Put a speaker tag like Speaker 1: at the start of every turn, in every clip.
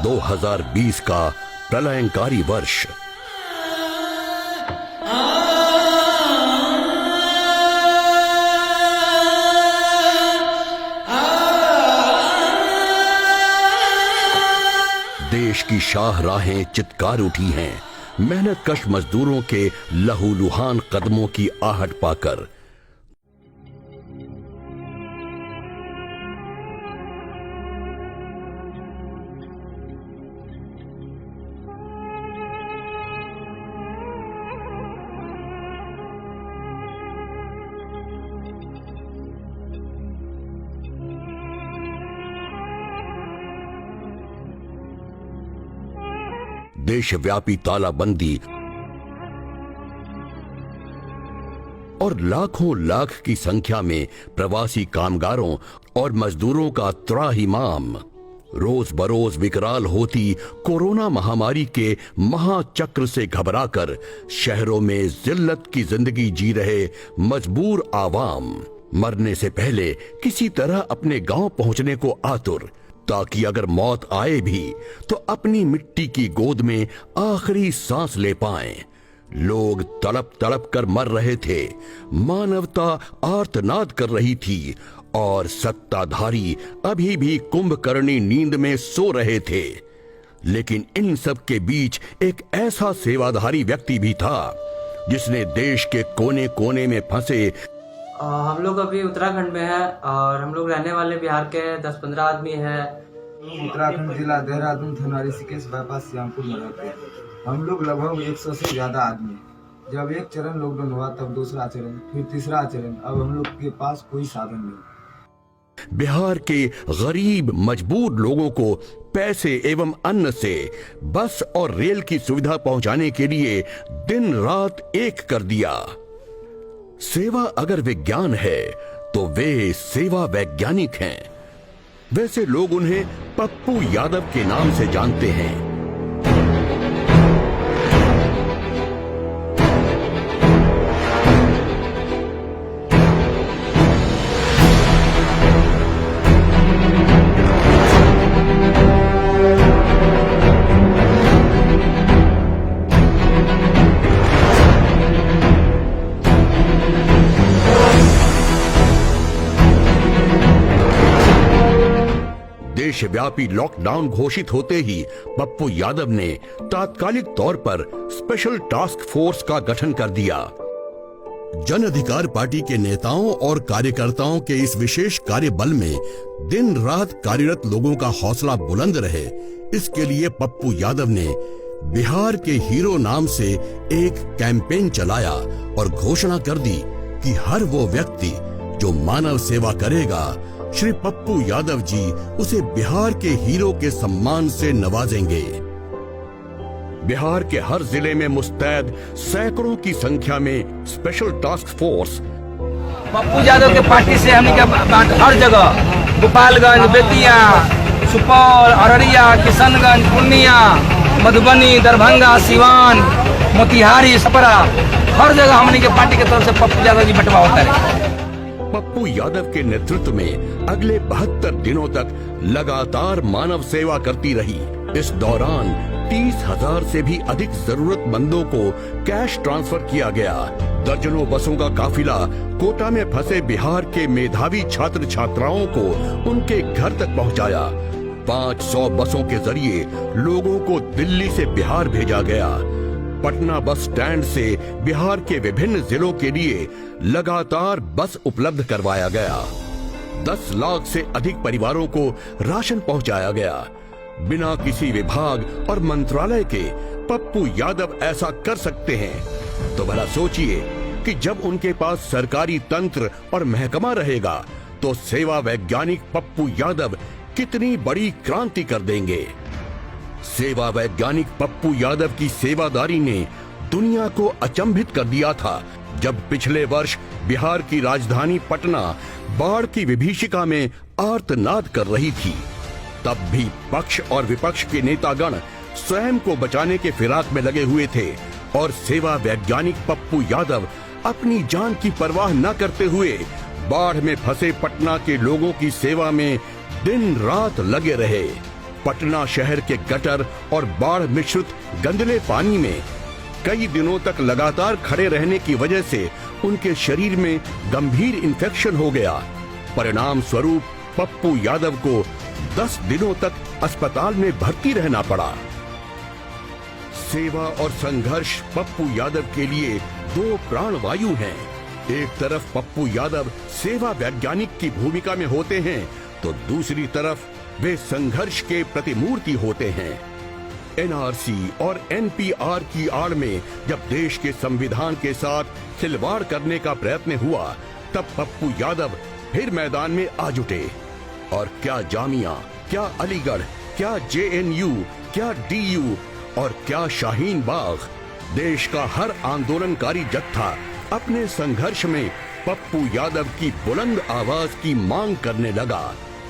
Speaker 1: 2020 का प्रलयंकारी वर्ष। देश की शाहराहें चित्कार उठी हैं मेहनत कश मजदूरों के लहूलुहान कदमों की आहट पाकर। देशव्यापी तालाबंदी और लाखों लाख की संख्या में प्रवासी कामगारों और मजदूरों का त्राहिमाम, रोज बरोज विकराल होती कोरोना महामारी के महाचक्र से घबराकर शहरों में जिल्लत की जिंदगी जी रहे मजबूर आवाम मरने से पहले किसी तरह अपने गांव पहुंचने को आतुर, ताकि अगर मौत आए भी तो अपनी मिट्टी की गोद में आखिरी सांस ले पाएं। लोग तड़प तड़प कर मर रहे थे, मानवता आर्तनाद कर रही थी और सत्ताधारी अभी भी कुंभकर्णी नींद में सो रहे थे। लेकिन इन सब के बीच एक ऐसा सेवाधारी व्यक्ति भी था जिसने देश के कोने कोने में फंसे
Speaker 2: हम लोग अभी उत्तराखंड में हैं और हम लोग रहने वाले बिहार के 10-15 आदमी हैं।
Speaker 3: उत्तराखंड जिला देहरादून थाना ऋषिकेश बाईपास श्यामपुर में रहते हैं। हम लोग लगभग 100 से ज्यादा आदमी हैं। जब एक चरण लॉकडाउन हुआ तब दूसरा चरण, फिर तीसरा चरण। अब हम लोग के पास कोई साधन नहीं।
Speaker 1: बिहार के गरीब मजबूर लोगों को पैसे एवं अन्न से बस और रेल की सुविधा पहुंचाने के लिए दिन रात एक कर दिया। सेवा अगर विज्ञान है तो वे सेवा वैज्ञानिक हैं। वैसे लोग उन्हें पप्पू यादव के नाम से जानते हैं। देशव्यापी लॉकडाउन घोषित होते ही पप्पू यादव ने तात्कालिक तौर पर स्पेशल टास्क फोर्स का गठन कर दिया। जन अधिकार पार्टी के नेताओं और कार्यकर्ताओं के इस विशेष कार्य बल में दिन रात कार्यरत लोगों का हौसला बुलंद रहे, इसके लिए पप्पू यादव ने बिहार के हीरो नाम से एक कैंपेन चलाया और घोषणा कर दी कि हर वो व्यक्ति जो मानव सेवा करेगा, श्री पप्पू यादव जी उसे बिहार के हीरो के सम्मान से नवाजेंगे। बिहार के हर जिले में मुस्तैद सैकड़ों की संख्या में special task force
Speaker 4: Pappu Yadav के पार्टी से हम हर जगह गोपालगंज, बेतिया, सुपौल, अररिया, किशनगंज, पूर्णिया, मधुबनी, दरभंगा, सिवान, मोतिहारी, छपरा, हर जगह हमने के पार्टी की तरफ से पप्पू यादव जी बंटवा होता है।
Speaker 1: पप्पू यादव के नेतृत्व में अगले 72 दिनों तक लगातार मानव सेवा करती रही। इस दौरान 30,000 से भी अधिक जरूरतमंदों को कैश ट्रांसफर किया गया। दर्जनों बसों का काफिला कोटा में फंसे बिहार के मेधावी छात्र छात्राओं को उनके घर तक पहुंचाया। 500 बसों के जरिए लोगों को दिल्ली से बिहार भेजा गया। पटना बस स्टैंड से बिहार के विभिन्न जिलों के लिए लगातार बस उपलब्ध करवाया गया। 10 लाख से अधिक परिवारों को राशन पहुंचाया गया। बिना किसी विभाग और मंत्रालय के पप्पू यादव ऐसा कर सकते हैं तो भला सोचिए कि जब उनके पास सरकारी तंत्र और महकमा रहेगा तो सेवा वैज्ञानिक पप्पू यादव कितनी बड़ी क्रांति कर देंगे। सेवा वैज्ञानिक पप्पू यादव की सेवादारी ने दुनिया को अचंभित कर दिया था। जब पिछले वर्ष बिहार की राजधानी पटना बाढ़ की विभीषिका में आर्तनाद कर रही थी, तब भी पक्ष और विपक्ष के नेतागण स्वयं को बचाने के फिराक में लगे हुए थे और सेवा वैज्ञानिक पप्पू यादव अपनी जान की परवाह न करते हुए बाढ़ में फंसे पटना के लोगों की सेवा में दिन रात लगे रहे। पटना शहर के गटर और बाढ़ मिश्रित गंदले पानी में कई दिनों तक लगातार खड़े रहने की वजह से उनके शरीर में गंभीर इन्फेक्शन हो गया। परिणाम स्वरूप पप्पू यादव को 10 दिनों तक अस्पताल में भर्ती रहना पड़ा। सेवा और संघर्ष पप्पू यादव के लिए दो प्राणवायु हैं। एक तरफ पप्पू यादव सेवा वैज्ञानिक की भूमिका में होते हैं तो दूसरी तरफ वे संघर्ष के प्रतिमूर्ति होते हैं। एनआरसी और एनपीआर की आड़ में जब देश के संविधान के साथ खिलवाड़ करने का प्रयत्न हुआ तब पप्पू यादव फिर मैदान में आ जुटे। और क्या जामिया, क्या अलीगढ़, क्या जेएनयू, क्या डीयू और क्या शाहीन बाग, देश का हर आंदोलनकारी जत्था अपने संघर्ष में पप्पू यादव की बुलंद आवाज की मांग करने लगा।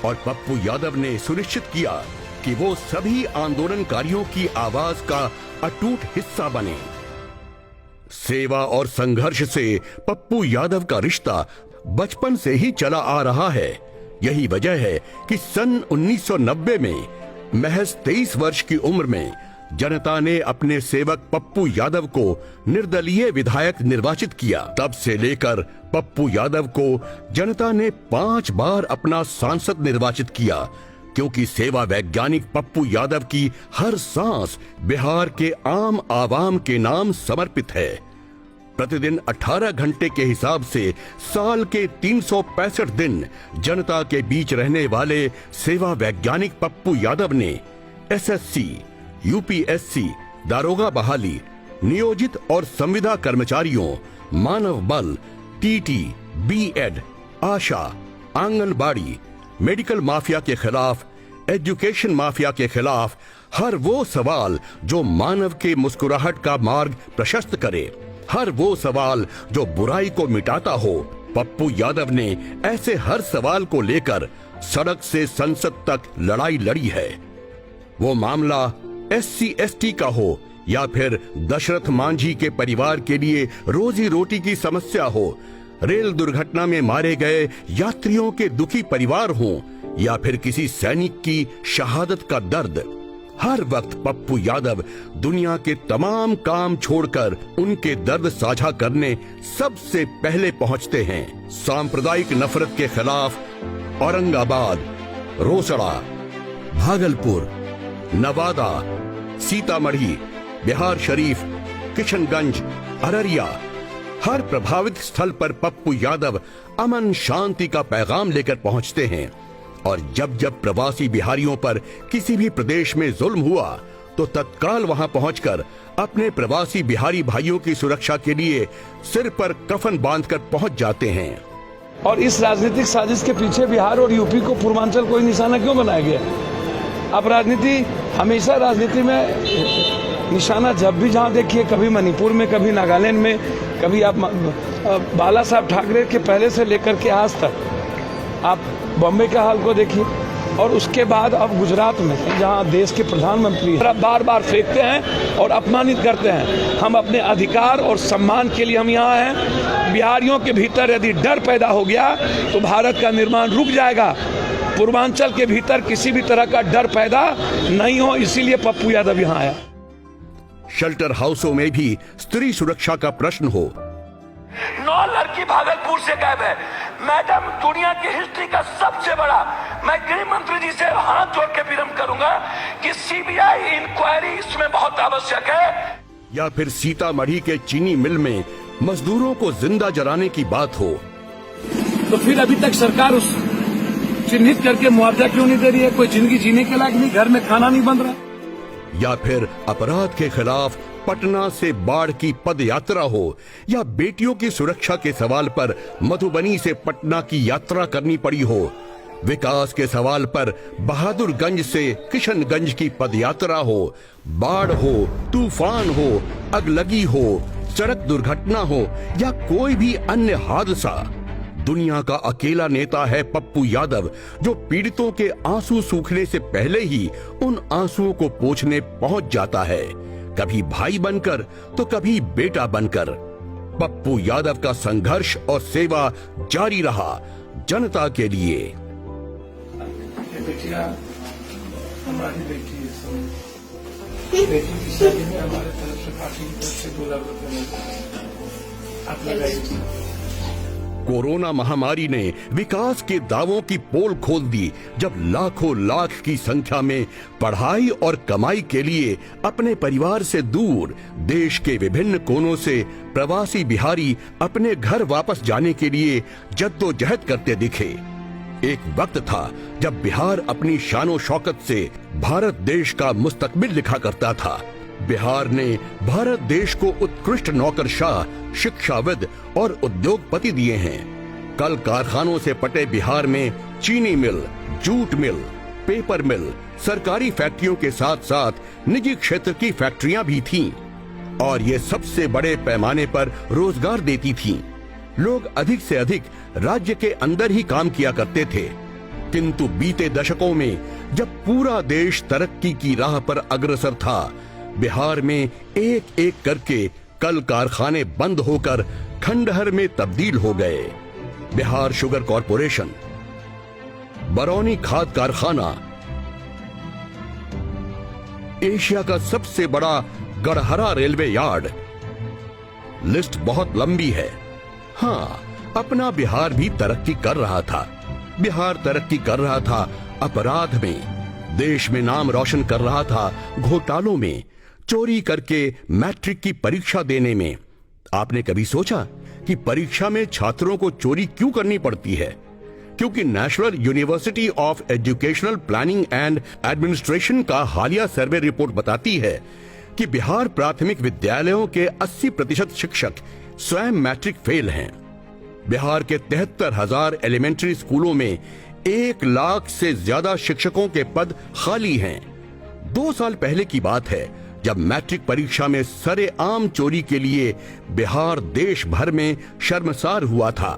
Speaker 1: और पप्पू यादव ने सुनिश्चित किया कि वो सभी आंदोलनकारियों की आवाज का अटूट हिस्सा बने। सेवा और संघर्ष से पप्पू यादव का रिश्ता बचपन से ही चला आ रहा है। यही वजह है कि सन 1990 में महज 23 वर्ष की उम्र में जनता ने अपने सेवक पप्पू यादव को निर्दलीय विधायक निर्वाचित किया। तब से लेकर पप्पू यादव को जनता ने 5 बार अपना सांसद निर्वाचित किया, क्योंकि सेवा वैज्ञानिक पप्पू यादव की हर सांस बिहार के आम आवाम के नाम समर्पित है। प्रतिदिन 18 घंटे के हिसाब से साल के 365 दिन जनता के बीच रहने वाले सेवा वैज्ञानिक पप्पू यादव ने एसएससी, यूपीएससी, दारोगा बहाली, नियोजित और संविदा कर्मचारियों, मानव बल, टीटी, बीएड, आशा, आंगनबाड़ी, मेडिकल माफिया के खिलाफ, एजुकेशन माफिया के खिलाफ हर वो सवाल जो मानव के मुस्कुराहट का मार्ग प्रशस्त करे, हर वो सवाल जो बुराई को मिटाता हो, पप्पू यादव ने ऐसे हर सवाल को लेकर सड़क से संसद तक लड़ाई लड़ी है। वो मामला SC/ST का हो या फिर दशरथ मांझी के परिवार के लिए रोजी रोटी की समस्या हो, रेल दुर्घटना में मारे गए यात्रियों के दुखी परिवार हों या फिर किसी सैनिक की शहादत का दर्द, हर वक्त पप्पू यादव दुनिया के तमाम काम छोड़कर उनके दर्द साझा करने सबसे पहले पहुंचते हैं। सांप्रदायिक नफरत के खिलाफ औरंगाबाद, रोसड़ा, भागलपुर, नवादा, सीतामढ़ी, बिहार शरीफ, किशनगंज, अररिया, हर प्रभावित स्थल पर पप्पू यादव अमन शांति का पैगाम लेकर पहुंचते हैं। और जब जब प्रवासी बिहारियों पर किसी भी प्रदेश में जुल्म हुआ तो तत्काल वहां पहुंचकर अपने प्रवासी बिहारी भाइयों की सुरक्षा के लिए सिर पर कफन बांधकर पहुंच जाते हैं।
Speaker 5: और इस राजनीतिक साजिश के पीछे बिहार और यूपी को पूर्वांचल को निशाना क्यों बनाया गया? अब राजनीति हमेशा राजनीति में निशाना जब भी जहां देखिए, कभी मणिपुर में, कभी नागालैंड में, कभी आप बाला साहब ठाकरे के पहले से लेकर के आज तक आप बॉम्बे के हाल को देखिए, और उसके बाद अब गुजरात में जहां देश के प्रधानमंत्री बार बार फेंकते हैं और अपमानित करते हैं। हम अपने अधिकार और सम्मान के लिए हम यहाँ हैं। बिहारियों के भीतर यदि डर पैदा हो गया तो भारत का निर्माण रुक जाएगा। पूर्वांचल के भीतर किसी भी तरह का डर पैदा नहीं हो, इसीलिए पप्पू यादव यहाँ आया।
Speaker 1: शेल्टर हाउसों में भी स्त्री सुरक्षा का प्रश्न हो।
Speaker 6: 9 लड़की भागलपुर से गायब है। मैडम, दुनिया की हिस्ट्री का सबसे बड़ा, मैं गृह मंत्री जी से हाथ जोड़ के विनम्र करूंगा कि सीबीआई इंक्वायरी इसमें बहुत आवश्यक है।
Speaker 1: या फिर सीतामढ़ी के चीनी मिल में मजदूरों को जिंदा जलाने की बात हो,
Speaker 5: तो फिर अभी तक सरकार उस चिन्हित करके मुआवजा क्यों नहीं दे रही है? कोई जिंदगी जीने के लायक नहीं, घर में खाना नहीं बन रहा।
Speaker 1: या फिर अपराध के खिलाफ पटना से बाढ़ की पद यात्रा हो, या बेटियों की सुरक्षा के सवाल पर मधुबनी से पटना की यात्रा करनी पड़ी हो, विकास के सवाल पर बहादुरगंज से किशनगंज की पद यात्रा हो, बाढ़ हो, तूफान हो, अगलगी हो, सड़क दुर्घटना हो या कोई भी अन्य हादसा, दुनिया का अकेला नेता है पप्पू यादव, जो पीड़ितों के आंसू सूखने से पहले ही उन आंसुओं को पोंछने पहुंच जाता है, कभी भाई बनकर तो कभी बेटा बनकर। पप्पू यादव का संघर्ष और सेवा जारी रहा जनता के लिए।
Speaker 5: हमारी बेटी है बेटी की शादी में हमारे तरफ से पार्टी की तरफ से 2 लाख रुपए मिलते हैं। आप लगाइए।
Speaker 1: कोरोना महामारी ने विकास के दावों की पोल खोल दी, जब लाखों लाख की संख्या में पढ़ाई और कमाई के लिए अपने परिवार से दूर देश के विभिन्न कोनों से प्रवासी बिहारी अपने घर वापस जाने के लिए जद्दोजहद करते दिखे। एक वक्त था जब बिहार अपनी शानो शौकत से भारत देश का मुस्तकबिल लिखा करता था। बिहार ने भारत देश को उत्कृष्ट नौकरशाह, शिक्षाविद और उद्योगपति दिए हैं। कल कारखानों से पटे बिहार में चीनी मिल, जूट मिल, पेपर मिल, सरकारी फैक्ट्रियों के साथ साथ निजी क्षेत्र की फैक्ट्रियां भी थीं और ये सबसे बड़े पैमाने पर रोजगार देती थीं। लोग अधिक से अधिक राज्य के अंदर ही काम किया करते थे, किंतु बीते दशकों में जब पूरा देश तरक्की की राह पर अग्रसर था, बिहार में एक एक करके कल कारखाने बंद होकर खंडहर में तब्दील हो गए। बिहार शुगर कॉरपोरेशन, बरौनी खाद कारखाना, एशिया का सबसे बड़ा गढ़हरा रेलवे यार्ड, लिस्ट बहुत लंबी है। हाँ, अपना बिहार भी तरक्की कर रहा था। बिहार तरक्की कर रहा था अपराध में, देश में नाम रोशन कर रहा था घोटालों में, चोरी करके मैट्रिक की परीक्षा देने में। आपने कभी सोचा कि परीक्षा में छात्रों को चोरी क्यों करनी पड़ती है? क्योंकि national university of educational planning and administration का हालिया सर्वे रिपोर्ट बताती है कि बिहार प्राथमिक विद्यालयों के 80% शिक्षक स्वयं मैट्रिक फेल हैं। बिहार के 73,000 एलिमेंट्री स्कूलों में 1 लाख से ज्यादा शिक्षकों के पद खाली हैं। 2 साल पहले की बात है जब मैट्रिक परीक्षा में सरेआम चोरी के लिए बिहार देश भर में शर्मसार हुआ था।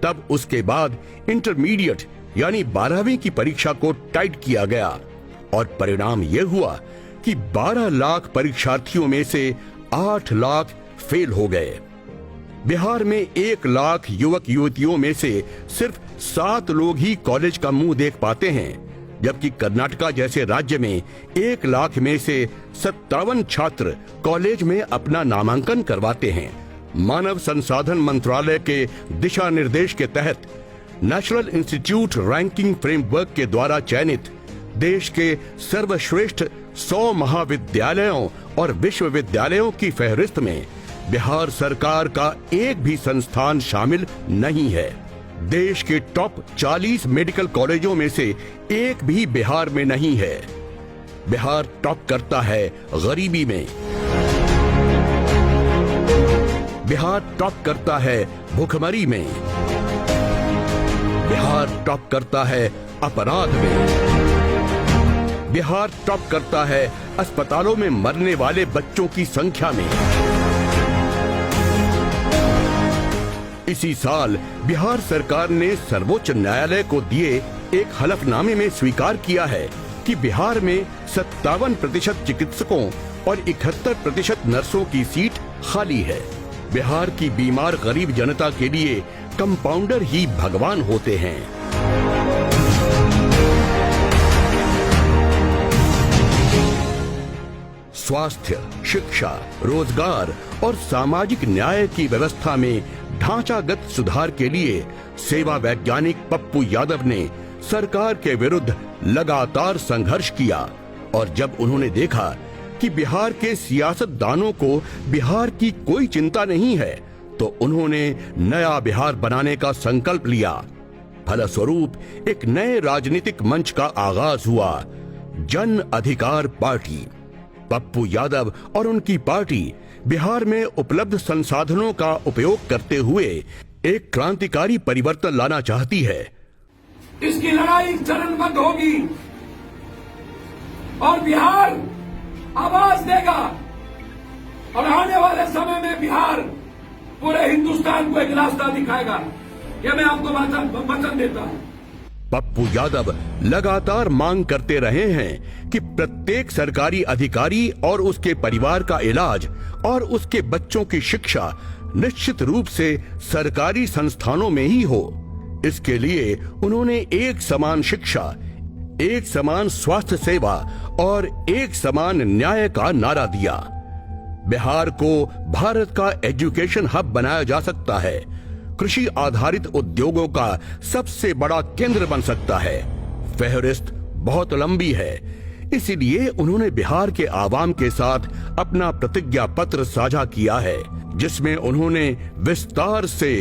Speaker 1: तब उसके बाद इंटरमीडिएट यानी 12वीं की परीक्षा को टाइट किया गया और परिणाम यह हुआ कि 12 लाख परीक्षार्थियों में से 8 लाख फेल हो गए। बिहार में 1 लाख युवक युवतियों में से सिर्फ 7 लोग ही कॉलेज का मुंह देख पाते हैं, जबकि कर्नाटका जैसे राज्य में 1 लाख में से 57 छात्र कॉलेज में अपना नामांकन करवाते हैं। मानव संसाधन मंत्रालय के दिशा निर्देश के तहत नेशनल इंस्टीट्यूट रैंकिंग फ्रेमवर्क के द्वारा चयनित देश के सर्वश्रेष्ठ 100 महाविद्यालयों और विश्वविद्यालयों की फहरिस्त में बिहार सरकार का एक भी संस्थान शामिल नहीं है। देश के टॉप 40 मेडिकल कॉलेजों में से एक भी बिहार में नहीं है। बिहार टॉप करता है गरीबी में, बिहार टॉप करता है भुखमरी में, बिहार टॉप करता है अपराध में, बिहार टॉप करता है अस्पतालों में मरने वाले बच्चों की संख्या में। इसी साल बिहार सरकार ने सर्वोच्च न्यायालय को दिए एक हलफनामे में स्वीकार किया है कि बिहार में 57% चिकित्सकों और 71% नर्सों की सीट खाली है। बिहार की बीमार गरीब जनता के लिए कंपाउंडर ही भगवान होते हैं। स्वास्थ्य, शिक्षा, रोजगार और सामाजिक न्याय की व्यवस्था में ढांचागत सुधार के लिए सेवा वैज्ञानिक पप्पू यादव ने सरकार के विरुद्ध लगातार संघर्ष किया और जब उन्होंने देखा कि बिहार के सियासतदानों को बिहार की कोई चिंता नहीं है, तो उन्होंने नया बिहार बनाने का संकल्प लिया। फलस्वरूप एक नए राजनीतिक मंच का आगाज हुआ, जन अधिकार पार्टी। पप्पू यादव और उनकी पार्टी बिहार में उपलब्ध संसाधनों का उपयोग करते हुए एक क्रांतिकारी परिवर्तन लाना चाहती है।
Speaker 5: इसकी लड़ाई चरणबद्ध होगी और बिहार आवाज देगा और आने वाले समय में बिहार पूरे हिंदुस्तान को एक रास्ता दिखाएगा। यह मैं आपको वचन देता हूं।
Speaker 1: पप्पू यादव लगातार मांग करते रहे हैं कि प्रत्येक सरकारी अधिकारी और उसके परिवार का इलाज और उसके बच्चों की शिक्षा निश्चित रूप से सरकारी संस्थानों में ही हो। इसके लिए उन्होंने एक समान शिक्षा, एक समान स्वास्थ्य सेवा और एक समान न्याय का नारा दिया। बिहार को भारत का एजुकेशन हब बनाया जा सकता है, कृषि आधारित उद्योगों का सबसे बड़ा केंद्र बन सकता है। फहरिस्त बहुत लंबी है, इसीलिए उन्होंने बिहार के आवाम के साथ अपना प्रतिज्ञा पत्र साझा किया है, जिसमें उन्होंने विस्तार से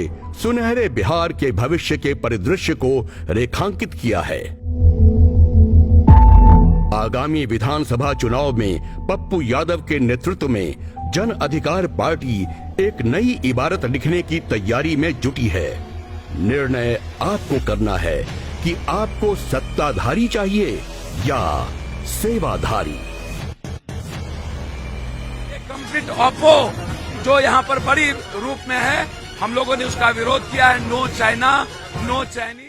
Speaker 1: सुनहरे बिहार के भविष्य के परिदृश्य को रेखांकित किया है। आगामी विधानसभा चुनाव में पप्पू यादव के नेतृत्व में जन अधिकार पार्टी एक नई इबारत लिखने की तैयारी में जुटी है। निर्णय आपको करना है कि आपको सत्ताधारी चाहिए या सेवाधारी।
Speaker 5: कंप्लीट ऑपो जो यहाँ पर बड़ी रूप में है, हम लोगों ने उसका विरोध किया है। No China, no Chinese.